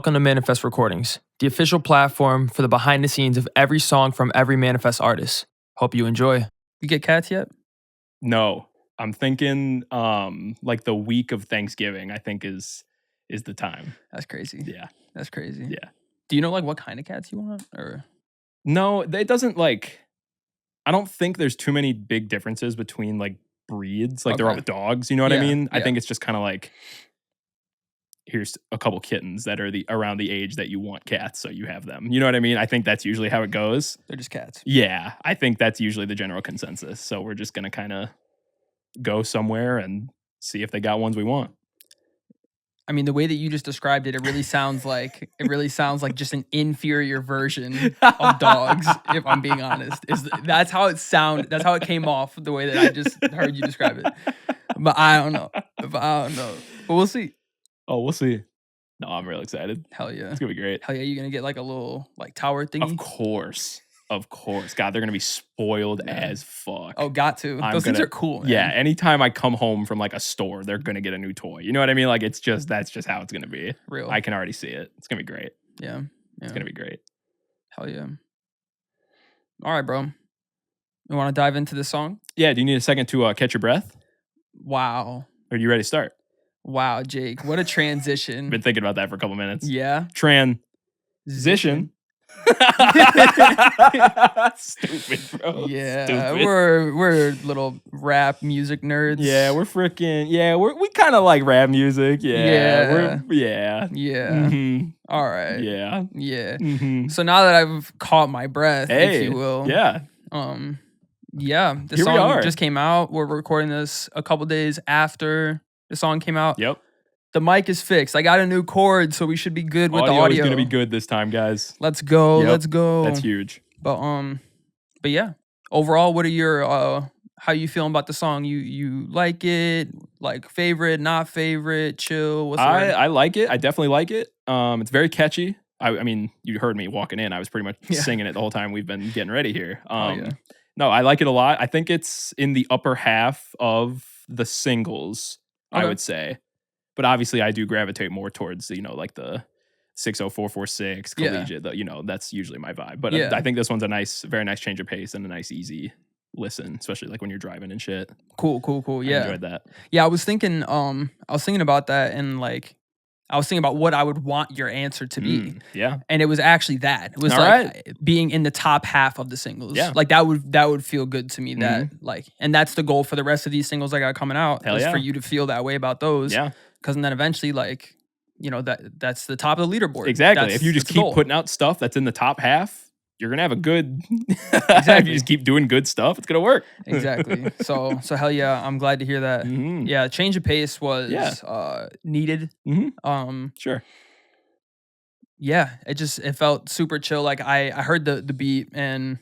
Welcome to Manifest Recordings, the official platform for the behind the scenes of every song from every Manifest artist. Hope you enjoy. You get cats yet? No, I'm thinking like the week of Thanksgiving, I think is the time. That's crazy. Yeah. That's crazy. Yeah. Do you know like what kind of cats you want? Or No, it doesn't like I don't think there's too many big differences between like breeds. Like there are Okay. with dogs, you know what I Yeah, mean? I yeah. think it's just kind of like here's a couple kittens that are around the age that you want cats, so you have them. You know what I mean? I think that's usually how it goes. They're just cats. Yeah, I think that's usually the general consensus. So we're just gonna kind of go somewhere and see if they got ones we want. I mean, the way that you just described it, it really sounds like just an inferior version of dogs. If I'm being honest, that's how it sounded. That's how it came off the way that I just heard you describe it. But I don't know. But we'll see. Oh, we'll see. No, I'm real excited. Hell yeah. It's gonna be great. Hell yeah, you gonna get like a little like tower thingy? Of course. God, they're gonna be spoiled as fuck. Oh, got to. Those things are cool, man. Yeah, anytime I come home from like a store, they're gonna get a new toy. You know what I mean? Like that's just how it's gonna be. Real. I can already see it. It's gonna be great. Yeah. It's gonna be great. Hell yeah. All right, bro. You want to dive into this song? Yeah. Do you need a second to catch your breath? Wow. Are you ready to start? Wow, Jake. What a transition. Been thinking about that for a couple minutes. Yeah. Transition. Stupid, bro. Yeah. Stupid. We're little rap music nerds. Yeah, we're freaking. Yeah, we kind of like rap music. Yeah. Yeah. Mm-hmm. All right. Yeah. Yeah. Mm-hmm. So now that I've caught my breath, if you will. Yeah. Yeah. The Here we song are. just came out. We're recording this a couple days after the song came out. Yep. The mic is fixed. I got a new cord, so we should be good with the audio. Is gonna be good this time, guys. Let's go. Yep. Let's go. That's huge. But yeah. Overall, what are your how you feeling about the song? You like it? Like favorite, not favorite, chill? What's the word? I like it. I definitely like it. It's very catchy. I mean, you heard me walking in. I was pretty much singing it the whole time we've been getting ready here. No, I like it a lot. I think it's in the upper half of the singles, I would say. But obviously, I do gravitate more towards, like the 60446 collegiate. That's usually my vibe. But I think this one's a very nice change of pace and a nice, easy listen, especially like when you're driving and shit. Cool. Yeah, I enjoyed that. Yeah, I was thinking about that, and like I was thinking about what I would want your answer to be. Yeah, and it was actually that. It was being in the top half of the singles. Yeah, like that would feel good to me. That like, and that's the goal for the rest of these singles I got coming out. For you to feel that way about those. Yeah. Because then eventually, like, that's the top of the leaderboard. Exactly. If you just keep putting out stuff that's in the top half, you're gonna have a good. Exactly. If you just keep doing good stuff, it's gonna work. Exactly. So hell yeah, I'm glad to hear that. Mm-hmm. Yeah, change of pace was needed. Mm-hmm. Sure. Yeah, it felt super chill. Like I heard the beat and.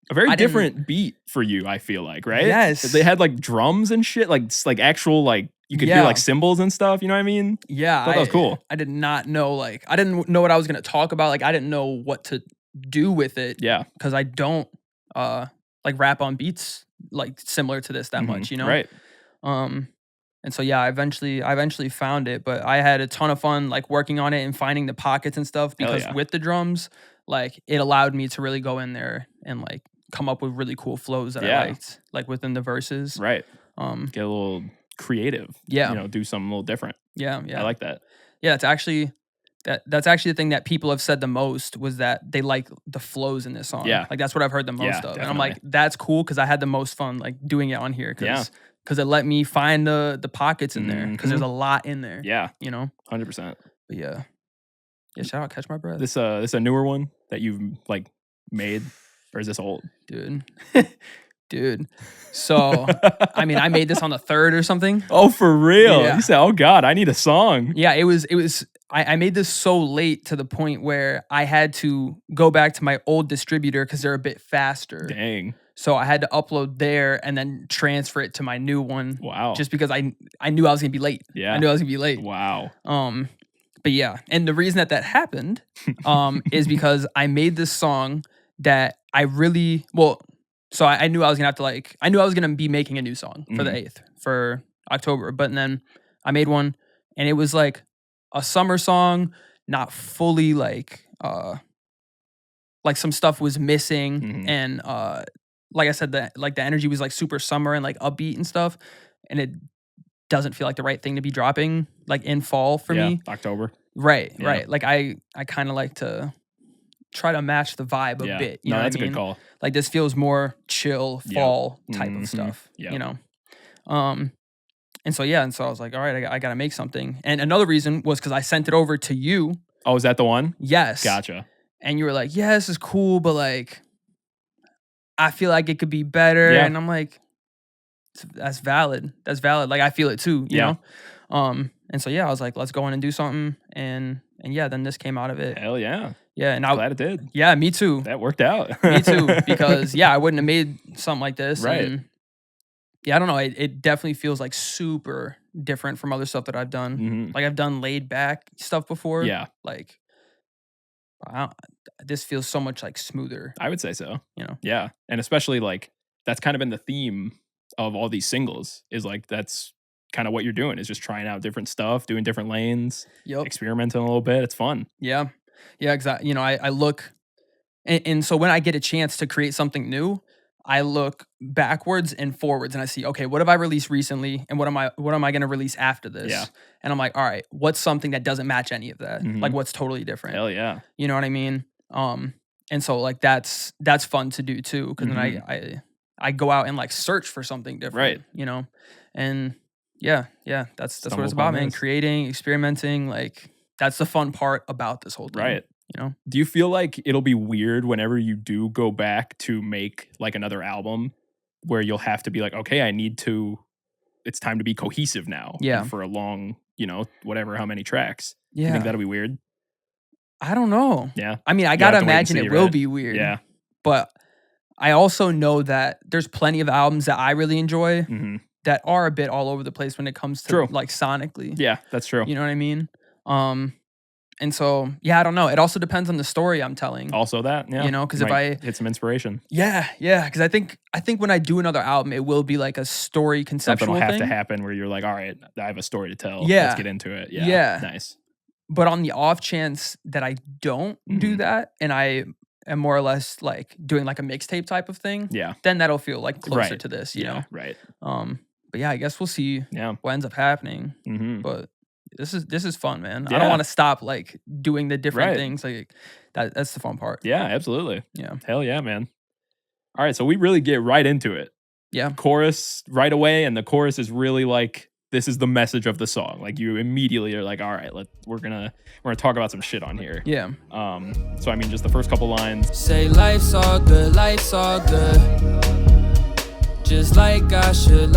A very different beat for you, I feel like, right? Yes. They had like drums and shit, like actual like you could hear like cymbals and stuff. You know what I mean? Yeah, that was cool. I did not know I didn't know what I was gonna talk about. Like I didn't know what to do with it. Yeah, because I don't like rap on beats like similar to this that much. Right. And so yeah, I eventually found it, but I had a ton of fun like working on it and finding the pockets and stuff because with the drums, like it allowed me to really go in there and like come up with really cool flows that I liked, like within the verses. Right. Get a little creative. Yeah. Do something a little different. Yeah. I like that. Yeah, that's actually the thing that people have said the most was that they like the flows in this song. Yeah. Like that's what I've heard the most of. Definitely. And I'm like, that's cool because I had the most fun like doing it on here because it let me find the pockets in there because there's a lot in there. Yeah. 100%. But yeah. Yeah, shout out Catch My Breath. This a newer one that you've like made, or is this old? Dude. So, I mean, I made this on the 3rd or something. Oh, for real? Yeah. You said, oh God, I need a song. Yeah, it was. I made this so late to the point where I had to go back to my old distributor because they're a bit faster. Dang. So I had to upload there and then transfer it to my new one. Wow. Just because I knew I was gonna be late. Yeah. I knew I was gonna be late. Wow. But yeah, and the reason that happened, is because I made this song that I really so I knew I was gonna have to I knew I was gonna be making a new song for the 8th for October, but then I made one and it was like a summer song, not fully like some stuff was missing, and like I said, that like the energy was like super summer and like upbeat and stuff, and it doesn't feel like the right thing to be dropping like in fall for me. October. Right. Like I kind of like to try to match the vibe a bit. You know that's what I mean? a good call. Like this feels more chill fall type of stuff. Yep. You know. And so I was like, all right, I got to make something. And another reason was because I sent it over to you. Oh, is that the one? Yes. Gotcha. And you were like, yeah, this is cool, but like, I feel like it could be better. Yeah. And I'm like, that's valid. That's valid. Like I feel it too, you know? And so I was like, let's go in and do something. And then this came out of it. Hell yeah. Yeah. And I'm glad it did. Yeah, me too. That worked out. Me too. Because I wouldn't have made something like this. Right. And I don't know. It definitely feels like super different from other stuff that I've done. Like I've done laid back stuff before. Yeah. Like this feels so much like smoother. I would say so. You know? Yeah. And especially like that's kind of been the theme of all these singles is like that's kind of what you're doing is just trying out different stuff, doing different lanes, experimenting a little bit. It's fun. Yeah. Yeah, exactly. You know, I look and so when I get a chance to create something new, I look backwards and forwards and I see, okay, what have I released recently and what am I going to release after this? Yeah. And I'm like, all right, what's something that doesn't match any of that? Like what's totally different? Hell yeah. You know what I mean? And so like that's fun to do too cuz then I go out and like search for something different, right? You know. And that's what it's about, man. Creating, experimenting, like that's the fun part about this whole thing. Right. You know? Do you feel like it'll be weird whenever you do go back to make like another album where you'll have to be like, okay, it's time to be cohesive now. Yeah. For a long, whatever, how many tracks. Yeah. You think that'll be weird? I don't know. Yeah. I mean, I got to imagine it will be weird. Yeah. But I also know that there's plenty of albums that I really enjoy that are a bit all over the place when it comes to like sonically. Yeah, that's true. You know what I mean? And so, I don't know. It also depends on the story I'm telling. Also that, yeah. You know, because if I hit some inspiration. Yeah. Because I think when I do another album, it will be like a story conceptual Something will have thing. to happen where you're like, all right, I have a story to tell. Yeah. Let's get into it. Yeah. Nice. But on the off chance that I don't do that and I am more or less like doing like a mixtape type of thing, then that'll feel like closer to this, you know? Right. But I guess we'll see what ends up happening. But this is fun, man. I don't want to stop like doing the different things. Like that's the fun part. Yeah, absolutely. Yeah. Hell yeah, man. All right, so we really get right into it. Yeah. Chorus right away, and the chorus is really like this is the message of the song. Like you immediately are like, all right, we're gonna talk about some shit on here. Yeah. So I mean, just the first couple lines. Say life's all good, just like I should,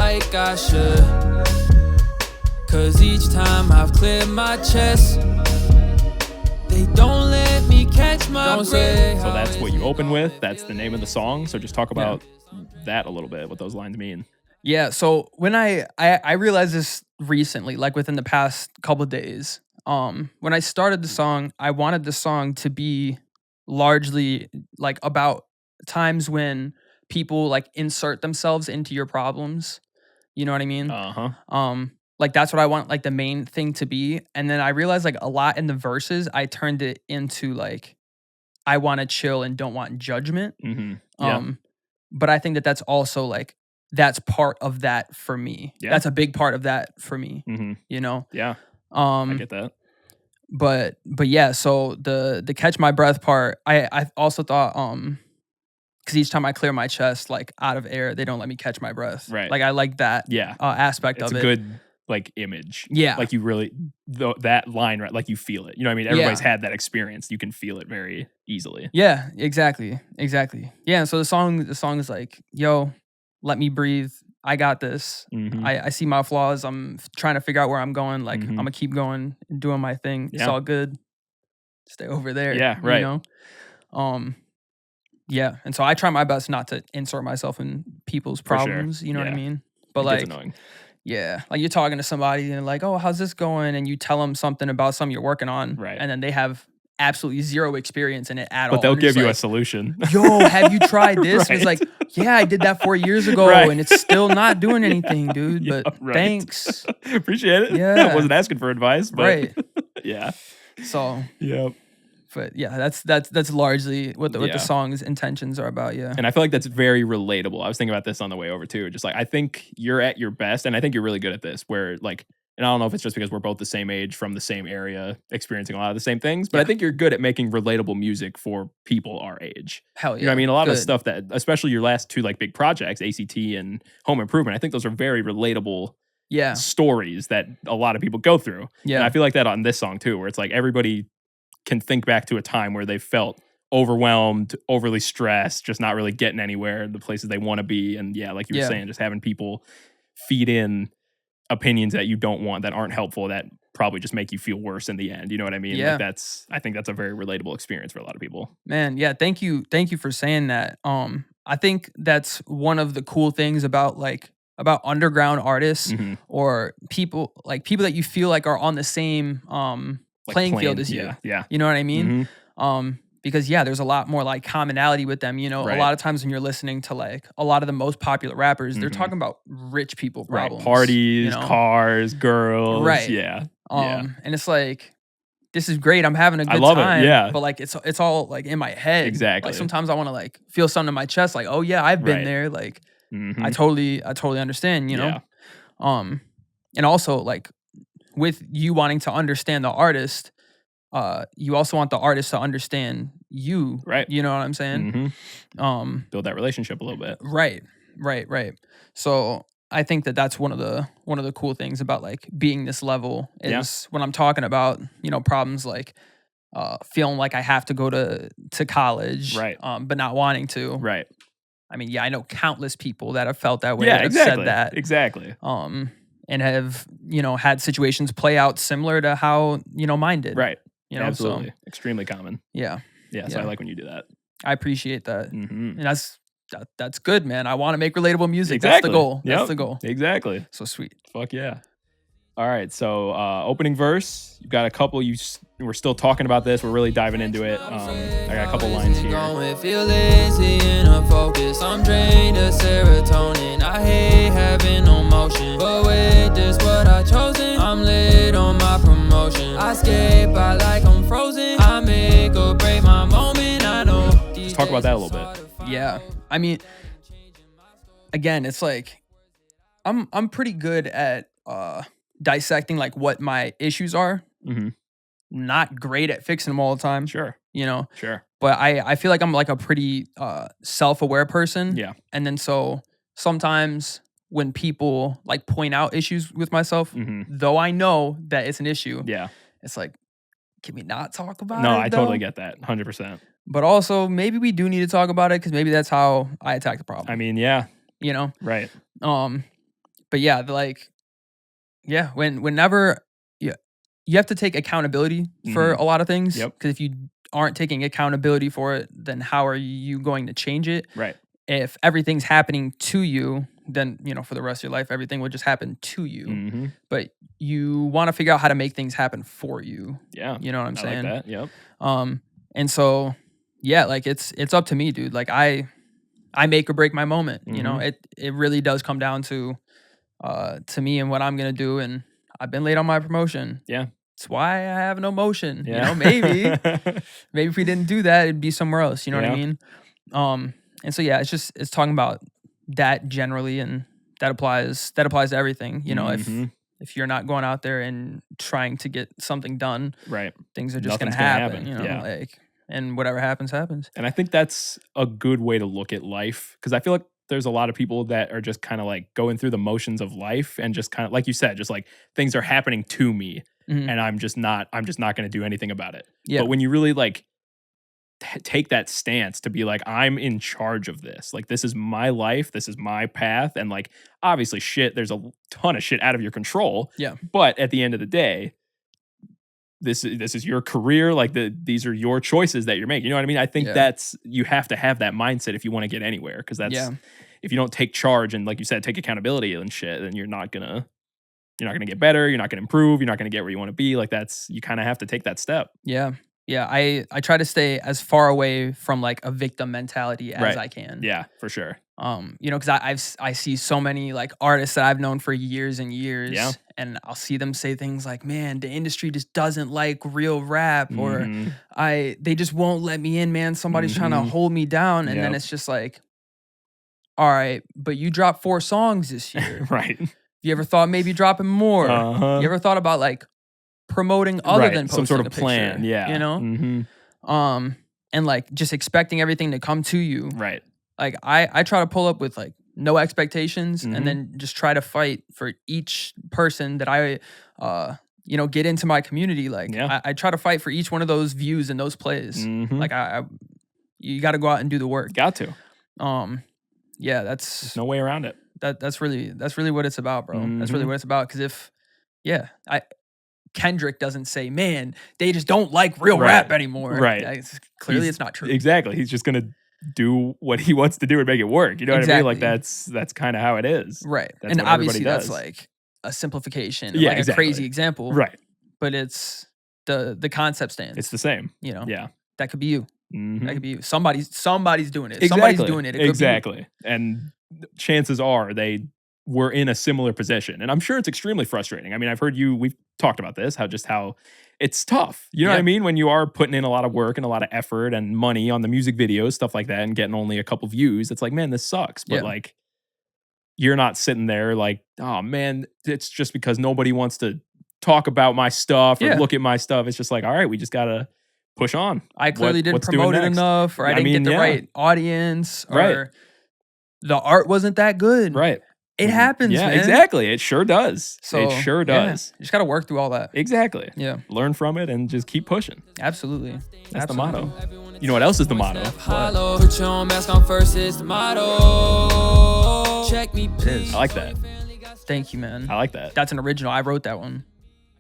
Cause each time I've cleared my chest, they don't let me catch my breath. So that's what you open with. That's the name of the song. So just talk about that a little bit, what those lines mean. Yeah, so when I realized this recently, like within the past couple of days, when I started the song, I wanted the song to be largely like about times when people like insert themselves into your problems. You know what I mean? Like that's what I want like the main thing to be. And then I realized like a lot in the verses, I turned it into like, I want to chill and don't want judgment. But I think that that's also like, that's part of that for me. Yeah. That's a big part of that for me, you know? Yeah. I get that. But yeah, so the catch my breath part, I also thought, because each time I clear my chest, like out of air, they don't let me catch my breath. Right. Like I like that aspect of it. It's a good like image. Yeah. Like you really, that line, right? Like you feel it. You know what I mean? Everybody's had that experience. You can feel it very easily. Yeah, exactly. Yeah, and so the song is like, yo, let me breathe. I got this. I see my flaws. I'm trying to figure out where I'm going. Like I'm gonna keep going and doing my thing. It's all good. Stay over there. Yeah, right. You know? Yeah. And so I try my best not to insert myself in people's problems. Sure. You know what I mean? But it like, gets annoying. Yeah, like you're talking to somebody and they're like, oh, how's this going? And you tell them something about something you're working on. Right. And then they have absolutely zero experience in it at all. But they'll give you a solution. Yo, have you tried this? And it's like, yeah, I did that 4 years ago and it's still not doing anything, dude. But thanks. Appreciate it. Yeah. I wasn't asking for advice, but right. Yeah. So, Yep. but yeah, that's largely what the song's intentions are about. Yeah. And I feel like that's very relatable. I was thinking about this on the way over too. Just like I think you're at your best, and I think you're really good at this. Where like, and I don't know if it's just because we're both the same age from the same area, experiencing a lot of the same things, but I think you're good at making relatable music for people our age. Hell yeah. You know what I mean? A lot of the stuff that, especially your last two like big projects, ACT and Home Improvement, I think those are very relatable stories that a lot of people go through. Yeah. And I feel like that on this song too, where it's like everybody can think back to a time where they felt overwhelmed, overly stressed, just not really getting anywhere, the places they want to be. And yeah, like you were saying, just having people feed in opinions that you don't want, that aren't helpful, that probably just make you feel worse in the end. You know what I mean? Yeah. Like I think that's a very relatable experience for a lot of people. Man, yeah, thank you for saying that. I think that's one of the cool things about underground artists or people that you feel like are on the same playing field as you. Yeah. You know what I mean? Because there's a lot more like commonality with them. You know, a lot of times when you're listening to like a lot of the most popular rappers, they're talking about rich people problems, parties, cars, girls, right? And it's like, this is great. I'm having a good time. Yeah. But like it's all like in my head. Exactly. Like sometimes I want to like feel something in my chest. Like, oh yeah, I've been there. Like I totally understand. You know. And also like with you wanting to understand the artist, you also want the artist to understand you. Right. You know what I'm saying? Build that relationship a little bit. Right. So I think that's one of the cool things about like being this level is when I'm talking about, problems like feeling like I have to go to college, right? But not wanting to, right? I mean, I know countless people that have felt that way. Yeah, that exactly. Have said that exactly. And have had situations play out similar to how mine did, right? Absolutely, so, extremely common. Yeah. So I like when you do that. I appreciate that, and that's good, man. I want to make relatable music. Exactly. That's the goal. That's the goal. Exactly. So sweet. Fuck yeah. All right. So opening verse, you've got a couple. We're still talking about this. We're really diving into it. I got a couple lines here. Feel lazy and unfocused. I'm drained of serotonin. I hate having no motion. But wait, this what I chosen. I'm late on my promotion. I skate by like I'm frozen. I make or break my moment. I know. Let's talk about that a little bit. Yeah. I mean, again, it's like I'm pretty good at dissecting like what my issues are. Not great at fixing them all the time. Sure. Sure. But I feel like I'm like a pretty self-aware person. Yeah. And then so sometimes when people like point out issues with myself, though I know that it's an issue, it's like, can we not talk about it? No, I totally get that. 100%. But also maybe we do need to talk about it because maybe that's how I attack the problem. I mean, yeah. Right. But whenever you have to take accountability for a lot of things. Yep. Because if you aren't taking accountability for it, then how are you going to change it? Right. If everything's happening to you, then for the rest of your life, everything will just happen to you. But you want to figure out how to make things happen for you. Yeah. You know what I'm saying? Like that. Yep. And so like it's up to me, dude. Like I make or break my moment. It really does come down to me and what I'm gonna do. And I've been late on my promotion. Yeah. It's why I have no motion. Yeah. Maybe if we didn't do that, it'd be somewhere else. You know what I mean? And so it's talking about that generally, and that applies to everything. If you're not going out there and trying to get something done, right, things are just gonna happen. And whatever happens. And I think that's a good way to look at life, because I feel like there's a lot of people that are just kind of like going through the motions of life and just kind of, like you said, just like things are happening to me and I'm just not going to do anything about it. Yeah. But when you really like take that stance to be like, I'm in charge of this. Like, this is my life. This is my path. And like, obviously there's a ton of shit out of your control. Yeah. But at the end of the day, this is your career. Like these are your choices that you're making. You know what I mean? I think you have to have that mindset if you want to get anywhere. Because if you don't take charge and, like you said, take accountability and shit, then you're not gonna get better. You're not gonna improve. You're not gonna get where you want to be. Like you kind of have to take that step. Yeah. Yeah, I try to stay as far away from like a victim mentality as Right. I can. Yeah, for sure. You know, because I see so many like artists that I've known for years and years, Yeah. and I'll see them say things like, "Man, the industry just doesn't like real rap," or Mhm. they just won't let me in, man. Somebody's trying to Mhm. hold me down," and then Yep. it's just like, all right, but you dropped 4 songs this year. Right. You ever thought maybe dropping more? You Uh-huh. ever thought about like promoting other Right. than Some sort posting of a plan. picture? Yeah. You know, Mhm. and like just expecting everything to come to you. Right. Like I try to pull up with like no expectations, and Mhm. then just try to fight for each person that I you know, get into my community. Like Yeah. I try to fight for each one of those views and those plays. Mhm. Like you got to go out and do the work. Got to. Yeah, There's no way around it. that's really what it's about, bro. That's really Mhm. what it's about. Because if I Kendrick doesn't say, "Man, they just don't like real rap Right. anymore." Right. Clearly, He's- it's not true. Exactly. He's just gonna do what he wants to do and make it work. You know what I mean? Like Exactly. that's kind of how it is. Right. That's And what everybody obviously, that's does. like a simplification, Yeah, like a exactly. crazy example. Right. But it's the concept stands. It's the same. You know, Yeah. that could be you. That Mhm. could be you. Somebody's doing it. Exactly. Somebody's doing it. It could Exactly. And chances are they were in a similar position. And I'm sure it's extremely frustrating. I mean, I've heard we've talked about this, how it's tough. You know what I Yeah. mean? When you are putting in a lot of work and a lot of effort and money on the music videos, stuff like that, and getting only a couple views, it's like, man, this sucks. But Yeah. like, you're not sitting there like, oh man, it's just because nobody wants to talk about my stuff or Yeah. look at my stuff. It's just like, all right, we just gotta push on. I clearly didn't what's doing promote it next? enough, or I I didn't mean, get the yeah. right audience, or Right. the art wasn't that good. Right. It happens, Yeah, man. exactly. It sure does. So It sure yeah, does. you just got to work through all that. Exactly. Yeah, Learn from it and just keep pushing. absolutely. That's Absolutely. the motto. You know what else is the motto? Hollow. Put your own mask on first is the motto. Check me, please. I like that. Thank you, man. I like that. That's an original. I wrote that one.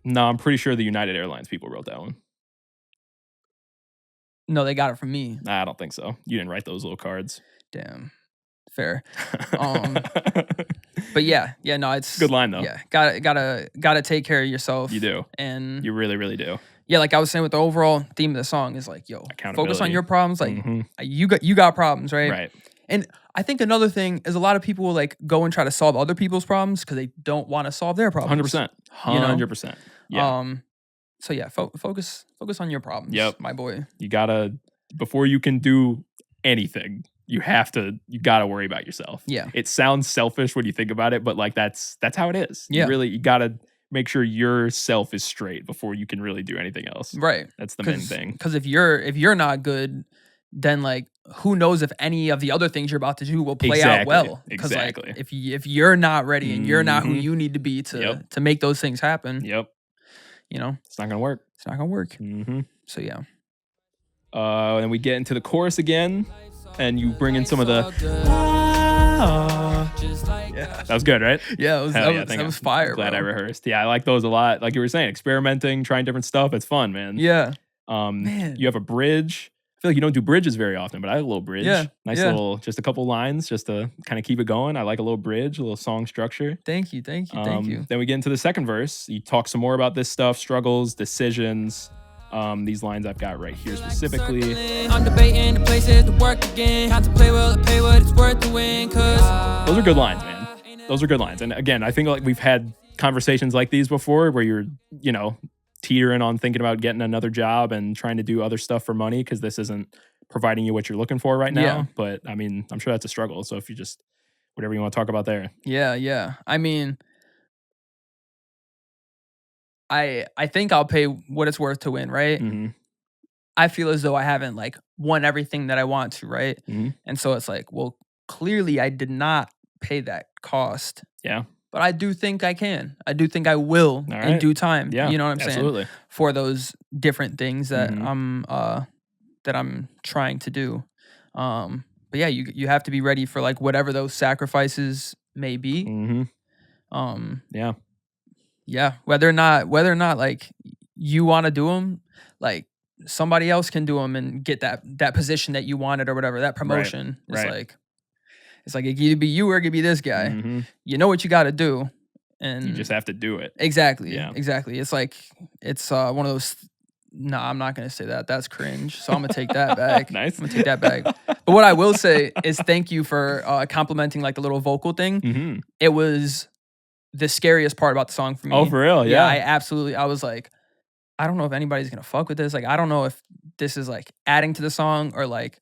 No, I'm pretty sure the United Airlines people wrote that one. No, they got it from me. Nah, I don't think so. You didn't write those little cards. Damn. Fair. But yeah, no, it's Good line though. Yeah, gotta take care of yourself. You do. And You really, really do. yeah, like I was saying with the overall theme of the song is like, yo, focus on Accountability. your problems. Like Mhm. you got problems, right? Right. And I think another thing is a lot of people will like go and try to solve other people's problems because they don't want to solve their problems. 100%. You know? 100%. Yeah. So yeah, focus on your problems. Yep. My boy. You gotta, before you can do anything, you gotta worry about yourself. Yeah. It sounds selfish when you think about it, but like that's how it is. Yeah. You gotta make sure yourself is straight before you can really do anything else. Right. That's the main thing. Because if you're not good, then like who knows if any of the other things you're about to do will play out well. Because Exactly. like if you're not ready and you're not who Mhm. you need to be to Yep. to make those things happen, Yep. you know, It's not gonna work. it's not gonna work. Mm-hmm. So yeah. And we get into the chorus again, and you bring in some of the. Yeah. That was good, right? Yeah, it was, Hell yeah, that was fire, Glad bro. I rehearsed. Yeah, I like those a lot. Like you were saying, experimenting, trying different stuff. It's fun, man. Yeah. Man. You have a bridge. I feel like you don't do bridges very often, but I have a little bridge. Yeah, Nice yeah. little, just a couple lines just to kind of keep it going. I like a little bridge, a little song structure. Thank you. Thank you. Then we get into the second verse. You talk some more about this stuff, struggles, decisions. These lines I've got right here specifically. I'm debating the places to work again. Contemplate will it pay what it's worth to win. Cause Those are good lines, man. Those are good lines. And again, I think like we've had conversations like these before where you're, teetering on thinking about getting another job and trying to do other stuff for money because this isn't providing you what you're looking for right now. Yeah. But I mean, I'm sure that's a struggle. So if you just, whatever you want to talk about there. Yeah. I mean, I think I'll pay what it's worth to win, right? Mm-hmm. I feel as though I haven't like won everything that I want to, right? Mm-hmm. And so it's like, well, clearly I did not pay that cost. Yeah. But I do think I can. I do think I will in right. due time. Yeah. You know what I'm saying? Absolutely. For those different things that Mhm. I'm trying to do. But yeah, you have to be ready for like whatever those sacrifices may be. Mm-hmm. Yeah. Yeah, whether or not like you want to do them, like somebody else can do them and get that position that you wanted or whatever, that promotion. Right. It's like it could be you or it could be this guy. Mm-hmm. You know what you got to do, and You just have to do it. exactly. Yeah. Exactly. It's like it's one of those No, I'm not gonna say that. That's cringe. So I'm gonna take that back. Nice. I'm gonna take that back. But what I will say is thank you for complimenting like the little vocal thing. Mm-hmm. It was the scariest part about the song for me. Oh, for real? Yeah. I was like, I don't know if anybody's gonna fuck with this. Like, I don't know if this is like adding to the song or like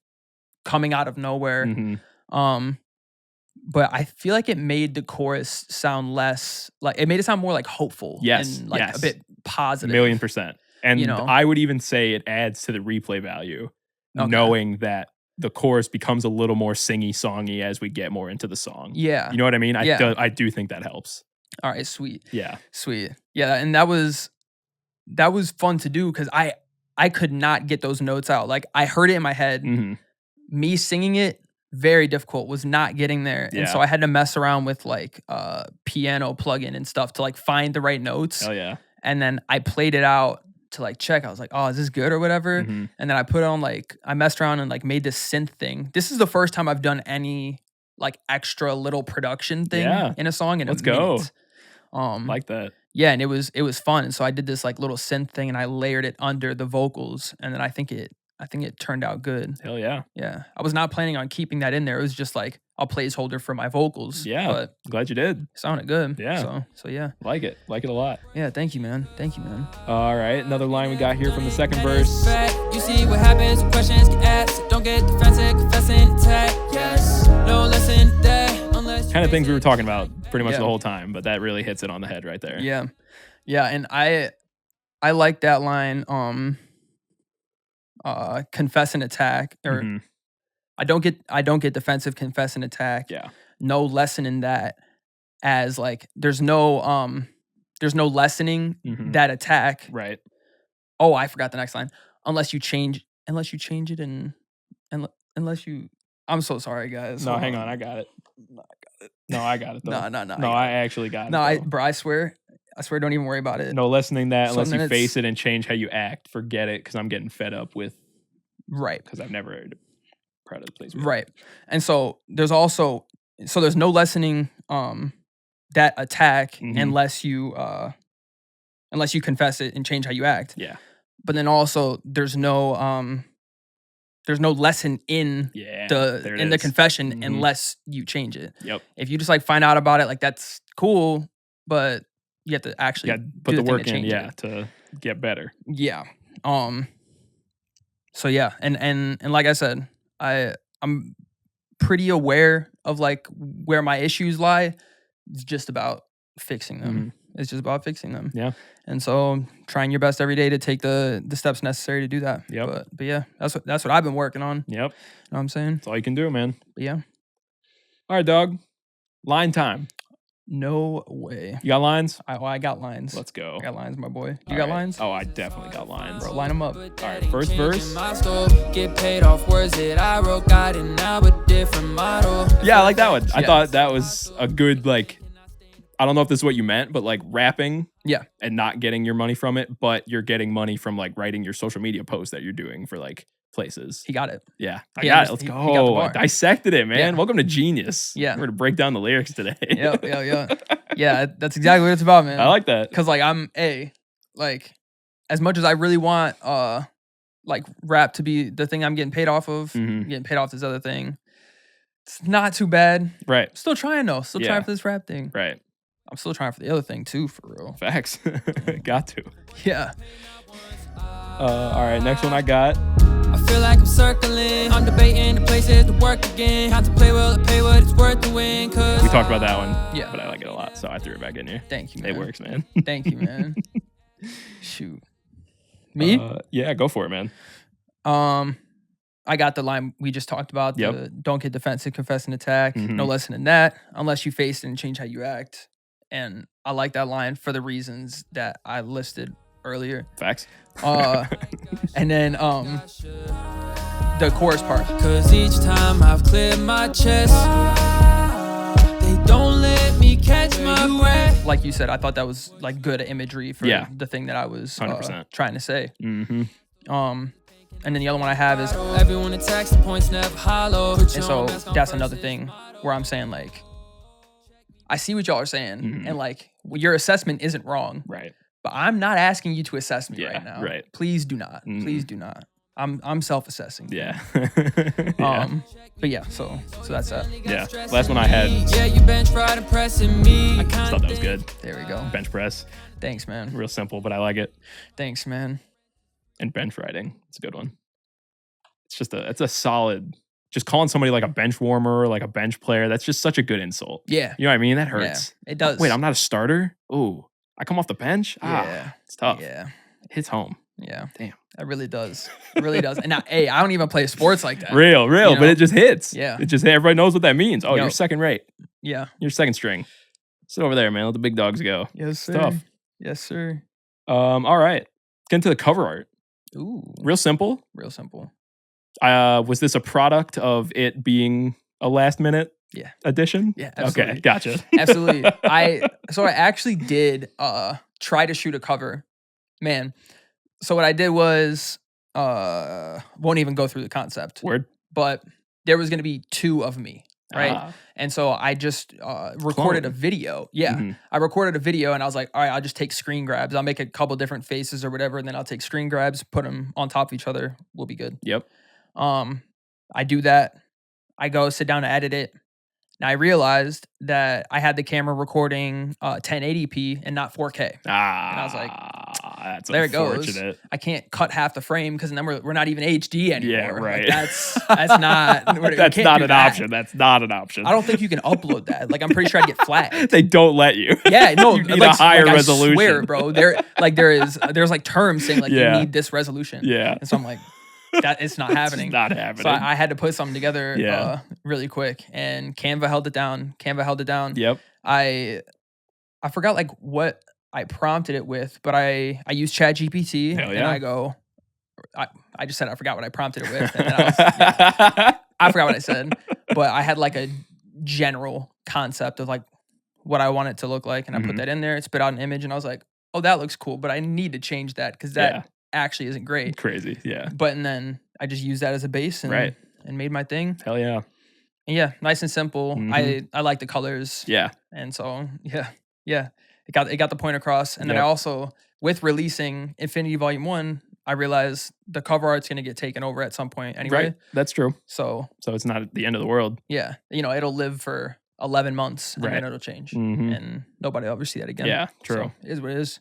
coming out of nowhere. Mm-hmm. But I feel like it made the chorus sound less like it made it sound more like hopeful. Yes, And like yes. a bit positive. 1,000,000%. And You know? I would even say it adds to the replay value, Okay. knowing that the chorus becomes a little more singy songy as we get more into the song. Yeah. You know what I mean? Yeah. I do think that helps. All right, sweet. Yeah. Sweet. Yeah, and that was fun to do because I could not get those notes out. Like I heard it in my head. Mm-hmm. Me singing it, very difficult, was not getting there. And so Yeah. I had to mess around with like piano plugin and stuff to like find the right notes. Hell yeah. And then I played it out to like check. I was like, oh, is this good or whatever? Mm-hmm. And then I put on like I messed around and like made this synth thing. This is the first time I've done any like extra little production thing Yeah. in a song in Let's a go. minute. Like that. Yeah, and it was fun. And so I did this like little synth thing and I layered it under the vocals. And then I think it turned out good. Hell yeah. Yeah. I was not planning on keeping that in there. It was just like a placeholder for my vocals. Yeah. But Glad you did. it sounded good. Yeah. So yeah. Like it. Like it a lot. Yeah, thank you, man. Thank you, man. All right. Another line we got here from the second verse. You see what happens when questions get asked. Don't get defensive, confessing, attack. Yes, no lesson there. Kind of things we were talking about pretty much Yeah. the whole time, but that really hits it on the head right there. Yeah. Yeah, and I like that line, confess and attack, or Mhm. I don't get defensive, confess and attack. Yeah. No lesson in that, as like there's no lessening Mhm. that attack. Right. Oh, I forgot the next line. Unless you change it and unless you I'm so sorry, guys. No, Hold hang on. I got it. No, I got it though. No. No, I actually got it. No, though. bro, I swear, don't even worry about it. No lessening that So unless then you it's- face it and change how you act. Forget it, because I'm getting fed up with Right. because I've never heard proud of the place. Right. And so there's no lessening that attack Mhm. unless you confess it and change how you act. Yeah. But then also there's no lesson in Yeah. the there it in the is. confession Mhm. unless you change it. Yep. If you just like find out about it, like that's cool, but you have to actually Yeah. Put do the thing work to in. change Yeah. it. To get better. Yeah. So yeah, and like I said, I'm pretty aware of like where my issues lie. It's just about fixing them. It's just about fixing them. Mm-hmm. Yeah. And so trying your best every day to take the steps necessary to do that. Yep. But yeah, that's what I've been working on. Yep. You know what I'm saying? That's all you can do, man. But yeah. All right, dog. Line time. No way. You got lines? I got lines. Let's go. I got lines, my boy. You All got right. lines? Oh, I definitely got lines. Bro, line them up. All right, first verse. Get paid off words that I wrote, got it now a different model. Yeah, I like that one. I Yeah. thought that was a good, like, I don't know if this is what you meant, but like rapping Yeah. and not getting your money from it, but you're getting money from like writing your social media posts that you're doing for like places. He got it. Yeah, I He got it. underst- Let's he go. got the bar. I dissected it, man. Yeah. Welcome to Genius. Yeah. We're going to break down the lyrics today. Yeah. Yeah, that's exactly what it's about, man. I like that. Cause like like as much as I really want like rap to be the thing I'm getting paid off of, Mhm. getting paid off this other thing. It's not too bad. Right, Still trying though. Still Yeah. trying for this rap thing. right. I'm still trying for the other thing too, for real. Facts. Got to. Yeah. All right, next one I got. I feel like I'm circling. I'm debating the places to work again. Contemplate will it pay what it's worth to win. Cause We talked about that one. Yeah. But I like it a lot, so I threw it back in here. Thank you, man. It works, man. Thank you, man. Shoot. Me? Yeah, go for it, man. I got the line we just talked about. Yep. The don't get defensive, confess and attack. Mhm. No lesson in that unless you face it and change how you act. And I like that line for the reasons that I listed earlier. Facts. And then the chorus part. Cause each time I've cleared my chest, they don't let me catch my breath. Like you said, I thought that was like good imagery for Yeah. the thing that I was 100%. trying to say. Mm-hmm. And then the other one I have is, Everyone attacks, the points never hollow. and so that's another thing where I'm saying like, I see what y'all are saying, Mhm. and like your assessment isn't wrong. Right. But I'm not asking you to assess me right now. Right. Please do not. Mhm. Please do not. I'm self-assessing. Yeah. But yeah, so that's that. Yeah. Last one I had. Yeah, you bench pride impressing me. I just thought that was good. There we go. Bench press. Thanks, man. Real simple, but I like it. Thanks, man. And bench riding. It's a good one. It's a solid, just calling somebody like a bench warmer or like a bench player. That's just such a good insult. Yeah. You know what I mean? That hurts. Yeah, it does. Wait, I'm not a starter? Ooh, I come off the bench? Yeah. It's tough. Yeah. It hits home. Yeah. Damn. It really does. It really does. And hey, I don't even play sports like that. Real, you but know? it just hits. Yeah. It just, everybody knows what that means. Oh, Yo. you're second rate. Yeah. You're second string. Sit over there, man. Let the big dogs go. Yes, It's sir. tough. Yes, sir. All right. Get into the cover art. Ooh. Real simple. Real simple. Was this a product of it being a last minute addition? Yeah, absolutely. Okay, gotcha. Absolutely. I actually did try to shoot a cover. Man. So what I did was won't even go through the concept. Word. But there was going to be 2 of me, right? Ah. And so I just recorded a video. Yeah. Mhm. I recorded a video and I was like, all right, I'll just take screen grabs. I'll make a couple different faces or whatever, and then I'll take screen grabs, put them on top of each other. We'll be good. Yep. I do that. I go sit down to edit it. And I realized that I had the camera recording 1080p and not 4K. I was like, that's there it goes. unfortunate. I can't cut half the frame because then we're not even HD anymore. Yeah, right. Like, that's not. That's not an option. That's not an option. I don't think you can upload that. Like, I'm pretty sure I'd get flagged. They don't let you. Yeah, no, You need like, a higher like, resolution. I swear, bro. There's like terms saying like Yeah. you need this resolution. Yeah. And so I'm like, that it's not happening. It's not happening. So I had to put something together Yeah. really quick, and Canva held it down. Yep. I forgot like what I prompted it with, but I used ChatGPT Hell and yeah. I go, I just said I forgot what I prompted it with, and then I forgot what I said, but I had like a general concept of like what I want it to look like, and I put Mhm. that in there. It spit out an image, and I was like, oh, that looks cool, but I need to change that because that actually isn't great. Crazy. Yeah. But and then I just used that as a base and Right. and made my thing. Hell yeah. And yeah, nice and simple. Mhm. I like the colors. Yeah. And so yeah. It got the point across. And then I Yep. also, with releasing Infinity Volume 1, I realized the cover art's gonna get taken over at some point anyway. Right. That's true. So So it's not the end of the world. yeah, it'll live for 11 months and Right. then it'll change. Mhm. And nobody will ever see that again. Yeah, true. So it is what it is.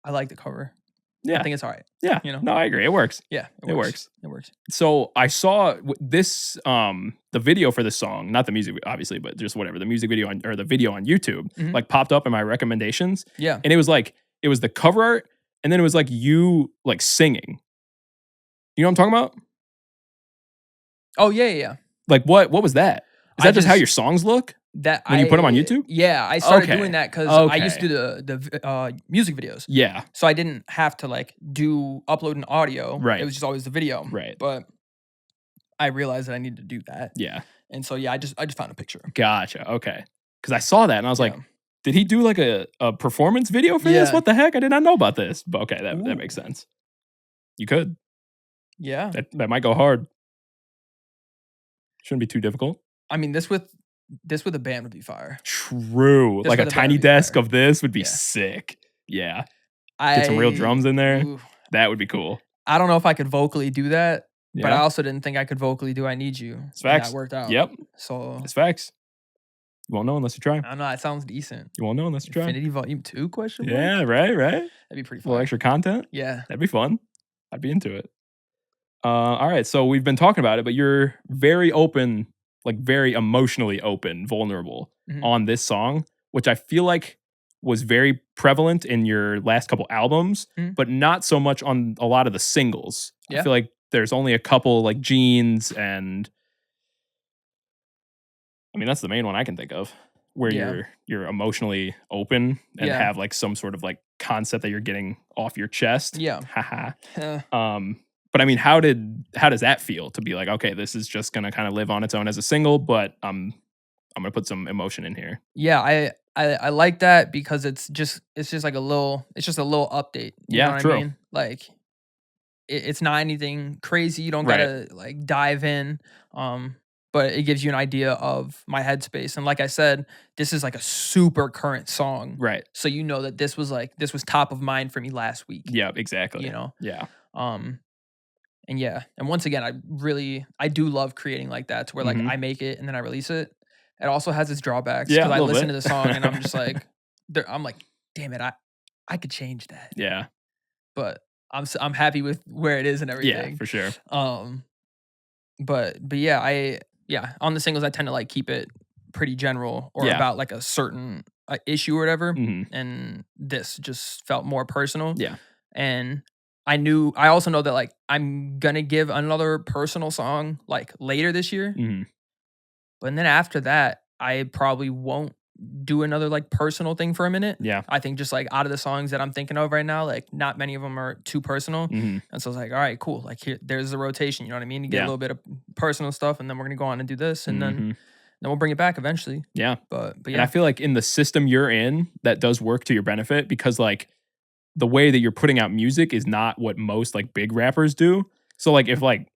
I like the cover. Yeah. I think it's all right. Yeah. No, I agree. It works. Yeah, It works. It works. So I saw this the video for this song, not the music obviously, but just whatever, the music video or the video on YouTube Mhm. like popped up in my recommendations, Yeah. and it was the cover art, and then it was like you like singing. You know what I'm talking about? Oh yeah. Like what was that? Is I that just how just- your songs look? That When you put 'em on YouTube? Yeah, I started Okay. doing that because I used to Okay. do the music videos, Yeah. so I didn't have to like upload an audio. Right. It was just always the video. Right. But I realized that I needed to do that, Yeah. and so yeah, I just found a picture. Gotcha. Okay. Because I saw that and I was like, Yeah. did he do like a performance video for this? Yeah. What the heck? I did not know about this. But okay, that Ooh. makes sense. You could. Yeah, That might go hard. Shouldn't be too difficult. I mean this with a band would be fire. True. This Like a with a tiny band would be desk fire. of this would be Yeah. sick. Yeah. Get some real I- drums in there. Ooh, That would be cool. I don't know if I could vocally do that, but I Yeah. also didn't think I could vocally do "I Need You." It's and facts. That worked out. Yep. So It's facts. You won't know unless you try. I don't know. It sounds decent. You won't know unless you try. Infinity Volume 2? Question mark? Yeah, right. That'd be pretty A little fun. extra content. Yeah. That'd be fun. I'd be into it. All right. So we've been talking about it, but you're very open, like very emotionally open, vulnerable Mhm. on this song, which I feel like was very prevalent in your last couple albums, Mhm. but not so much on a lot of the singles. I Yeah. feel like there's only a couple like Jeans and I mean that's the main one I can think of where Yeah. you're emotionally open and Yeah. have like some sort of like concept that you're getting off your chest. Yeah. Haha. Uh, But I mean, how does that feel to be like, okay, this is just gonna kind of live on its own as a single, but I'm gonna put some emotion in here. yeah, I like that because it's just like a little update. You Yeah, know what true. I mean? Like it's not anything crazy. You don't Right. gotta like dive in. but it gives you an idea of my headspace. And like I said, this is like a super current song. Right. So you know that this was top of mind for me last week. Yeah, exactly. You know? Yeah. And yeah, and once again, I do love creating like that to where like I make it and then I release it. It also has its drawbacks because I listen to the song and I'm just like, I'm like, damn it, I could change that. Yeah. But I'm happy with where it is and everything. Yeah, for sure. But yeah, on the singles I tend to like keep it pretty general or about like a certain issue or whatever. And this just felt more personal. Yeah. And I also know that like I'm gonna give another personal song like later this year. But then after that, I probably won't do another like personal thing for a minute. Yeah. I think just like out of the songs that I'm thinking of right now, like not many of them are too personal. And so I was like, all right, cool. Like there's the rotation, you know what I mean? You get a little bit of personal stuff and then we're gonna go on and do this and then we'll bring it back eventually. Yeah. But yeah. And I feel like in the system you're in, that does work to your benefit because like the way that you're putting out music is not what most like big rappers do. So like if like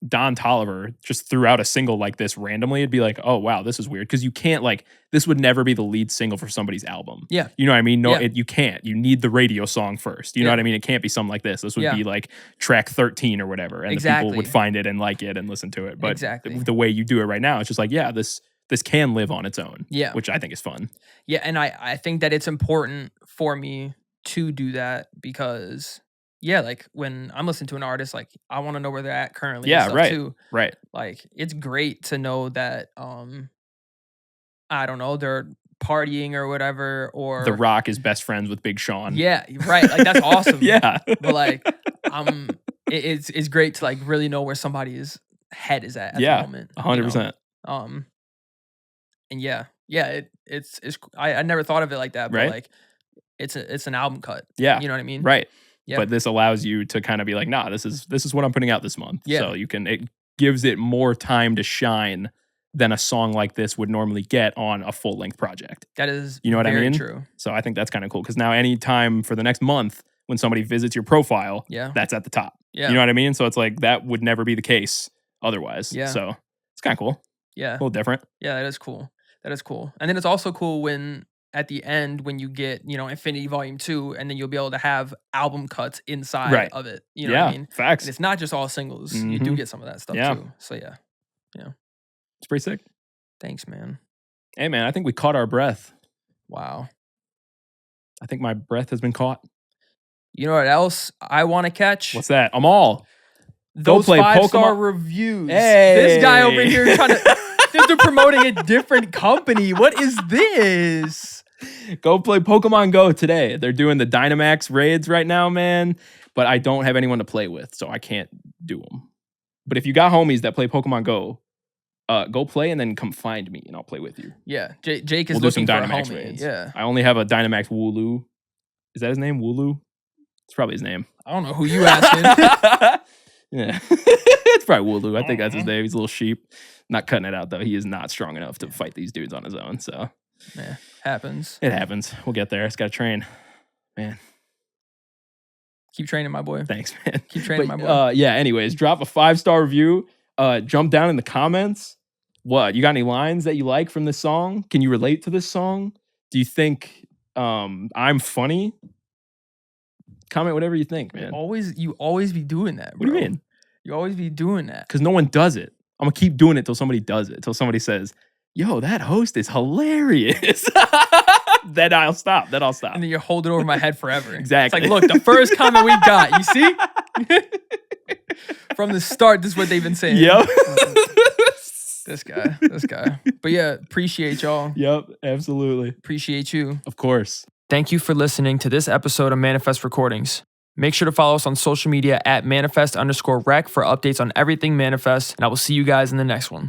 Don Toliver just threw out a single like this randomly, it'd be like, oh wow, this is weird. Because you can't like, this would never be the lead single for somebody's album. Yeah. You know what I mean? No, you can't. You need the radio song first. You know what I mean? It can't be something like this. This would be like track 13 or whatever. And the people would find it and like it and listen to it. But the way you do it right now, it's just like, yeah, this can live on its own. Yeah. Which I think is fun. Yeah. And I think that it's important for me to do that because like when I'm listening to an artist, like I want to know where they're at currently. Yeah, and stuff right. Too. Right. Like it's great to know that I don't know, they're partying or whatever, or The Rock is best friends with Big Sean. Yeah, right. Like that's awesome. Yeah. But like it's great to like really know where somebody's head is at the moment. 100%. And it's I never thought of it like that, but right? like it's an album cut. Yeah. You know what I mean? Right. Yeah. But this allows you to kind of be like, nah, this is what I'm putting out this month. Yeah. So it gives it more time to shine than a song like this would normally get on a full length project. That is, you know what I mean? True. So I think that's kind of cool because now anytime for the next month when somebody visits your profile, that's at the top. Yeah. You know what I mean? So it's like that would never be the case otherwise. Yeah. So it's kind of cool. Yeah. A little different. Yeah, that is cool. That is cool. And then it's also cool when at the end when you get, Infinity Volume 2 and then you'll be able to have album cuts inside of it. You know what I mean? Facts. And it's not just all singles. You do get some of that stuff too. So yeah. It's pretty sick. Thanks, man. Hey man, I think we caught our breath. Wow. I think my breath has been caught. You know what else I want to catch? What's that? I'm all. Those 5-star reviews. Hey. This guy over here trying to they're promoting a different company. What is this? Go play Pokemon Go today. They're doing the Dynamax raids right now, man. But I don't have anyone to play with, so I can't do them. But if you got homies that play Pokemon Go, go play and then come find me and I'll play with you. Yeah, Jake is looking for a homie. Raids. Yeah, I only have a Dynamax Wooloo. Is that his name? Wooloo? It's probably his name. I don't know who you asking. Yeah, it's probably Wooloo. I think that's his name. He's a little sheep. Not cutting it out though. He is not strong enough to fight these dudes on his own. So, yeah, happens. It happens. We'll get there. It's got to train, man. Keep training, my boy. Thanks, man. Keep training, my boy. Yeah. Anyways, drop a 5-star review. Jump down in the comments. What you got? Any lines that you like from this song? Can you relate to this song? Do you think I'm funny? Comment whatever you think, man. You always be doing that, bro. What do you mean? You always be doing that. Because no one does it. I'm gonna keep doing it till somebody does it. Till somebody says, "Yo, that host is hilarious." Then I'll stop. And then you hold it over my head forever. Exactly. It's like, look, the first comment we got. You see? From the start, this is what they've been saying. Yep. This guy. But yeah, appreciate y'all. Yep, absolutely. Appreciate you. Of course. Thank you for listening to this episode of Manifest Recordings. Make sure to follow us on social media at manifest_rec for updates on everything Manifest, and I will see you guys in the next one.